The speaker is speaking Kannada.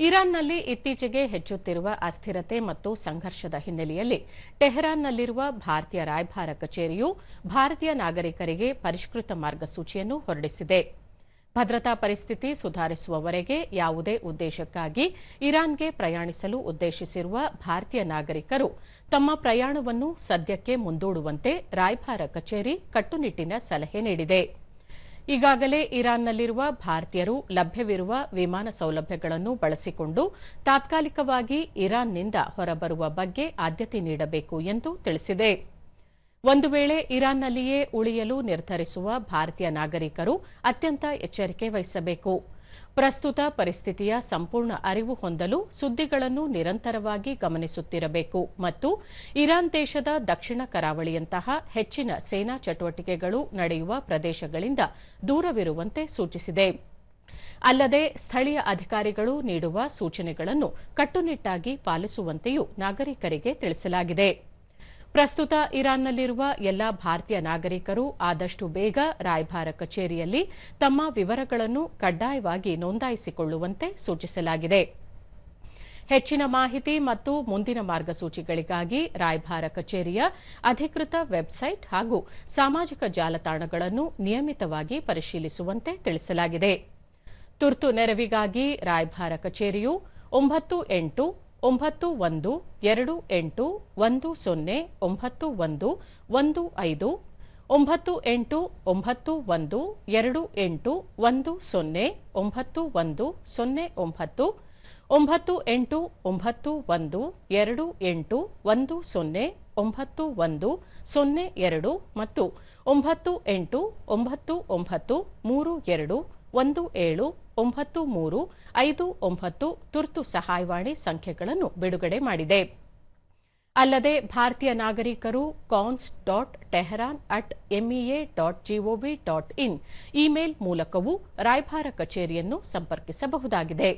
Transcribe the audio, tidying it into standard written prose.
ಇರಾನ್ನಲ್ಲಿ ಇತ್ತೀಚೆಗೆ ಹೆಚ್ಚುತ್ತಿರುವ ಅಸ್ಥಿರತೆ ಮತ್ತು ಸಂಘರ್ಷದ ಹಿನ್ನೆಲೆಯಲ್ಲಿ ಟೆಹರಾನ್ನಲ್ಲಿರುವ ಭಾರತೀಯ ರಾಯಭಾರ ಕಚೇರಿಯು ಭಾರತೀಯ ನಾಗರಿಕರಿಗೆ ಪರಿಷ್ಕೃತ ಮಾರ್ಗಸೂಚಿಯನ್ನು ಹೊರಡಿಸಿದೆ. ಭದ್ರತಾ ಪರಿಸ್ಥಿತಿ ಸುಧಾರಿಸುವವರೆಗೆ ಯಾವುದೇ ಉದ್ದೇಶಕ್ಕಾಗಿ ಇರಾನ್ಗೆ ಪ್ರಯಾಣಿಸಲು ಉದ್ದೇಶಿಸಿರುವ ಭಾರತೀಯ ನಾಗರಿಕರು ತಮ್ಮ ಪ್ರಯಾಣವನ್ನು ಸದ್ಯಕ್ಕೆ ಮುಂದೂಡುವಂತೆ ರಾಯಭಾರ ಕಚೇರಿ ಕಟ್ಟುನಿಟ್ಟಿನ ಸಲಹೆ ನೀಡಿದೆ. ಈಗಾಗಲೇ ಇರಾನ್ನಲ್ಲಿರುವ ಭಾರತೀಯರು ಲಭ್ಯವಿರುವ ವಿಮಾನ ಸೌಲಭ್ಯಗಳನ್ನು ಬಳಸಿಕೊಂಡು ತಾತ್ಕಾಲಿಕವಾಗಿ ಇರಾನ್ನಿಂದ ಹೊರಬರುವ ಬಗ್ಗೆ ಆದ್ಯತೆ ನೀಡಬೇಕು ಎಂದು ತಿಳಿಸಿದೆ. ಒಂದು ವೇಳೆ ಇರಾನ್ನಲ್ಲಿಯೇ ಉಳಿಯಲು ನಿರ್ಧರಿಸುವ ಭಾರತೀಯ ನಾಗರಿಕರು ಅತ್ಯಂತ ಎಚ್ಚರಿಕೆ ವಹಿಸಬೇಕು. ಪ್ರಸ್ತುತ ಪರಿಸ್ಥಿತಿಯ ಸಂಪೂರ್ಣ ಅರಿವು ಹೊಂದಲು ಸುದ್ದಿಗಳನ್ನು ನಿರಂತರವಾಗಿ ಗಮನಿಸುತ್ತಿರಬೇಕು ಮತ್ತು ಇರಾನ್ ದೇಶದ ದಕ್ಷಿಣ ಕರಾವಳಿಯಂತಹ ಹೆಚ್ಚಿನ ಸೇನಾ ಚಟುವಟಿಕೆಗಳು ನಡೆಯುವ ಪ್ರದೇಶಗಳಿಂದ ದೂರವಿರುವಂತೆ ಸೂಚಿಸಿದೆ. ಅಲ್ಲದೆ ಸ್ಥಳೀಯ ಅಧಿಕಾರಿಗಳು ನೀಡುವ ಸೂಚನೆಗಳನ್ನು ಕಟ್ಟುನಿಟ್ಟಾಗಿ ಪಾಲಿಸುವಂತೆಯೂ ನಾಗರಿಕರಿಗೆ ತಿಳಿಸಲಾಗಿದೆ. ಪ್ರಸ್ತುತ ಇರಾನ್ನಲ್ಲಿರುವ ಎಲ್ಲಾ ಭಾರತೀಯ ನಾಗರಿಕರು ಆದಷ್ಟು ಬೇಗ ರಾಯಭಾರ ಕಚೇರಿಯಲ್ಲಿ ತಮ್ಮ ವಿವರಗಳನ್ನು ಕಡ್ಡಾಯವಾಗಿ ನೋಂದಾಯಿಸಿಕೊಳ್ಳುವಂತೆ ಸೂಚಿಸಲಾಗಿದೆ. ಹೆಚ್ಚಿನ ಮಾಹಿತಿ ಮತ್ತು ಮುಂದಿನ ಮಾರ್ಗಸೂಚಿಗಳಿಗಾಗಿ ರಾಯಭಾರ ಕಚೇರಿಯ ಅಧಿಕೃತ ವೆಬ್ಸೈಟ್ ಹಾಗೂ ಸಾಮಾಜಿಕ ಜಾಲತಾಣಗಳನ್ನು ನಿಯಮಿತವಾಗಿ ಪರಿಶೀಲಿಸುವಂತೆ ತಿಳಿಸಲಾಗಿದೆ. ತುರ್ತು ನೆರವಿಗಾಗಿ ರಾಯಭಾರ ಕಚೇರಿಯು 9812281015 9891281010 ಮತ್ತು 9899321793 ತುರ್ತು ಸಹಾಯವಾಣಿ ಸಂಖ್ಯೆಗಳನ್ನು ಬಿಡುಗಡೆ ಮಾಡಿದೆ. ಅಲ್ಲದೆ ಭಾರತೀಯ ನಾಗರಿಕರು cons.tehran@mea.gov.in ಇಮೇಲ್ ಮೂಲಕವೂ ರಾಯಭಾರ ಕಚೇರಿಯನ್ನು ಸಂಪರ್ಕಿಸಬಹುದಾಗಿದೆ.